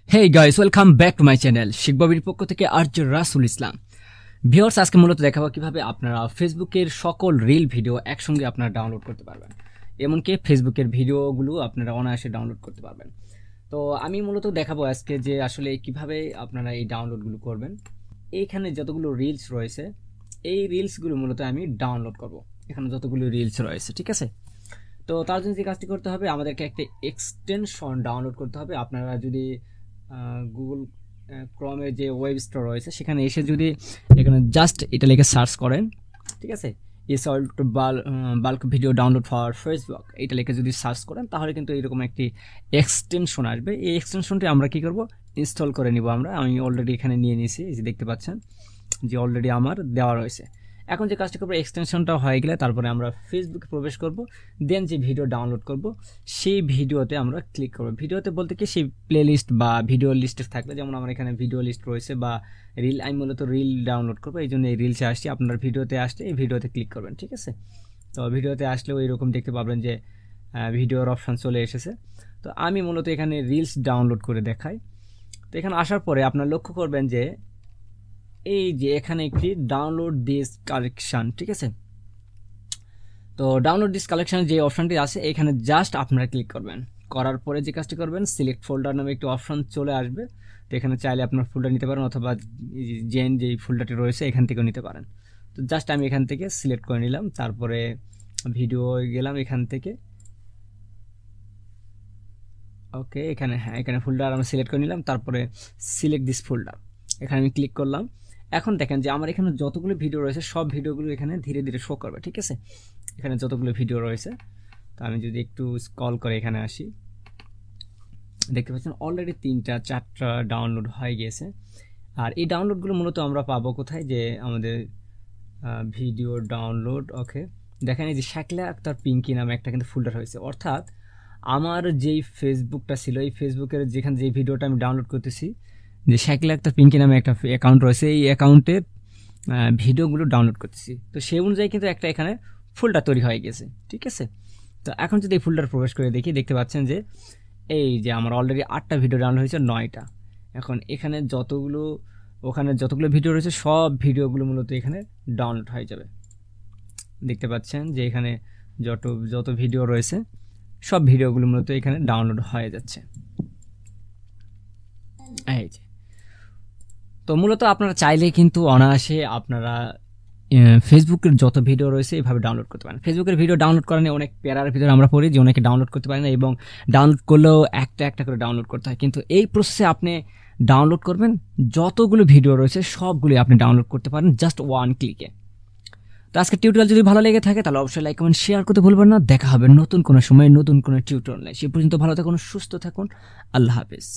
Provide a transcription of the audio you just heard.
Hey guys, welcome back to my channel শিখবাবির পক্ষ থেকে আর্য রাসুল ইসলাম। ভিউয়ার্স, আজকে মূলত দেখাবো কিভাবে আপনারা ফেসবুকের সকল রিল ভিডিও একসঙ্গে আপনারা ডাউনলোড করতে পারবেন, এমনকি ফেসবুকের ভিডিওগুলো আপনারা অনায়াসে ডাউনলোড করতে পারবেন। তো আমি মূলত দেখাবো আজকে যে আসলে কিভাবে আপনারা এই ডাউনলোডগুলো করবেন। এইখানে যতগুলো রিলস রয়েছে এই রিলসগুলো মূলত আমি ডাউনলোড করব। এখানে যতগুলো রিলস রয়েছে, ঠিক আছে। তো তার জন্য যে কাজটি করতে হবে, আমাদেরকে একটা এক্সটেনশন ডাউনলোড করতে হবে। আপনারা যদি গুগল ক্রমের যে ওয়েব স্টোর রয়েছে সেখানে এসে যদি এখানে জাস্ট এটা লিখে সার্চ করেন, ঠিক আছে, install bulk video download for Facebook, এটা লিখে যদি সার্চ করেন তাহলে কিন্তু এরকম একটি এক্সটেনশন আসবে। এই এক্সটেনশনটি আমরা কি করব, ইনস্টল করে নিব। আমি অলরেডি এখানে নিয়ে নিয়েছি, এই যে দেখতে পাচ্ছেন যে অলরেডি আমার দেওয়া রয়েছে। এখন যে কাজটা করবো, এক্সটেনশনটা হয়ে গেলে তারপরে আমরা ফেসবুকে প্রবেশ করব, দেন যে ভিডিও ডাউনলোড করব সেই ভিডিওতে আমরা ক্লিক করব। ভিডিওতে বলতে কি, সেই প্লে লিস্ট বা ভিডিও লিস্টে থাকলে, যেমন আমার এখানে ভিডিও লিস্ট রয়েছে বা রিল, আমি মূলত রিল ডাউনলোড করবো, এই জন্য এই রিলসে আসছি। আপনার ভিডিওতে আসলে এই ভিডিওতে ক্লিক করবেন, ঠিক আছে। তো ভিডিওতে আসলেও এইরকম দেখতে পাবেন যে ভিডিওর অপশান চলে এসেছে। তো আমি মূলত এখানে রিলস ডাউনলোড করে দেখাই। তো এখানে আসার পরে আপনার লক্ষ্য করবেন যে এই যে এখানে একটি ডাউনলোড দিস কালেকশন, ঠিক আছে। তো ডাউনলোড দিস কালেকশন যে অপশনটি আছে এখানে জাস্ট আপনারা ক্লিক করবেন। করার পরে যে কাজটি করবেন, সিলেক্ট ফোল্ডার নামে একটি অপশন চলে আসবে। তো এখানে চাইলে আপনার ফোল্ডার নিতে পারেন, অথবা জেন যে ফোল্ডারটি রয়েছে এখান থেকেও নিতে পারেন। তো জাস্ট আমি এখান থেকে সিলেক্ট করে নিলাম, তারপরে ভিডিও গেলাম এখান থেকে। ওকে, এখানে ফোল্ডার আমি সিলেক্ট করে নিলাম, তারপরে সিলেক্ট দিস ফোল্ডার, এখানে আমি ক্লিক করলাম। এখন দেখেন যে আমার এখানে যতগুলো ভিডিও রয়েছে সব ভিডিওগুলো এখানে ধীরে ধীরে শো করবে, ঠিক আছে। এখানে যতগুলো ভিডিও রয়েছে, তো আমি যদি একটু স্ক্রল করে এখানে আসি, দেখতে পাচ্ছেন অলরেডি 3-4টা ডাউনলোড হয়ে গিয়েছে। আর এই ডাউনলোডগুলো মূলত আমরা পাবো কোথায়, যে আমাদের ভিডিও ডাউনলোড। ওকে, দেখেন এই যে শাকিলা আক্তার পিঙ্কি নামে একটা কিন্তু ফোল্ডার হয়েছে, অর্থাৎ আমার যেই ফেসবুকটা ছিল, এই ফেসবুকের যেখানে যে ভিডিওটা আমি ডাউনলোড করতেছি, যে শাকিলা আক্তার পিঙ্কি নামে একটা অ্যাকাউন্ট রয়েছে, এই অ্যাকাউন্টের ভিডিওগুলো ডাউনলোড করতেছি। তো সেই অনুযায়ী কিন্তু একটা এখানে ফোল্ডার তৈরি হয়ে গেছে, ঠিক আছে। তো এখন যদি এই ফোল্ডার প্রবেশ করে দেখি, দেখতে পাচ্ছেন যে এই যে আমার অলরেডি 8টা ভিডিও ডাউনলোড হয়েছে, 9টা। এখন এখানে ওখানে যতগুলো ভিডিও রয়েছে সব ভিডিওগুলো মূলত এখানে ডাউনলোড হয়ে যাবে। দেখতে পাচ্ছেন যে এখানে যত ভিডিও রয়েছে সব ভিডিওগুলো মূলত এখানে ডাউনলোড হয়ে যাচ্ছে, এই যে। তো মূলত আপনারা চাইলে কিন্তু অনায়াসে আপনারা ফেসবুকের যত ভিডিও রয়েছে এইভাবে ডাউনলোড করতে পারেন। ফেসবুকের ভিডিও ডাউনলোড করা নিয়ে অনেক প্যারার ভিতরে আমরা পড়ি যে অনেকে ডাউনলোড করতে পারে না, এবং ডাউনলোড করলেও একটা একটা করে ডাউনলোড করতে হয়। কিন্তু এই প্রসেসে আপনি ডাউনলোড করবেন, যতগুলো ভিডিও রয়েছে সবগুলি আপনি ডাউনলোড করতে পারেন জাস্ট ওয়ান ক্লিকে। তো আজকের টিউটোরিয়াল যদি ভালো লেগে থাকে তাহলে অবশ্যই লাইক কমেন্ট শেয়ার করতে ভুলবেন না। দেখা হবে নতুন কোনো সময় নতুন কোনো টিউটোরিয়ালে। সে পর্যন্ত ভালো থাকুন, সুস্থ থাকুন, আল্লাহ হাফেজ।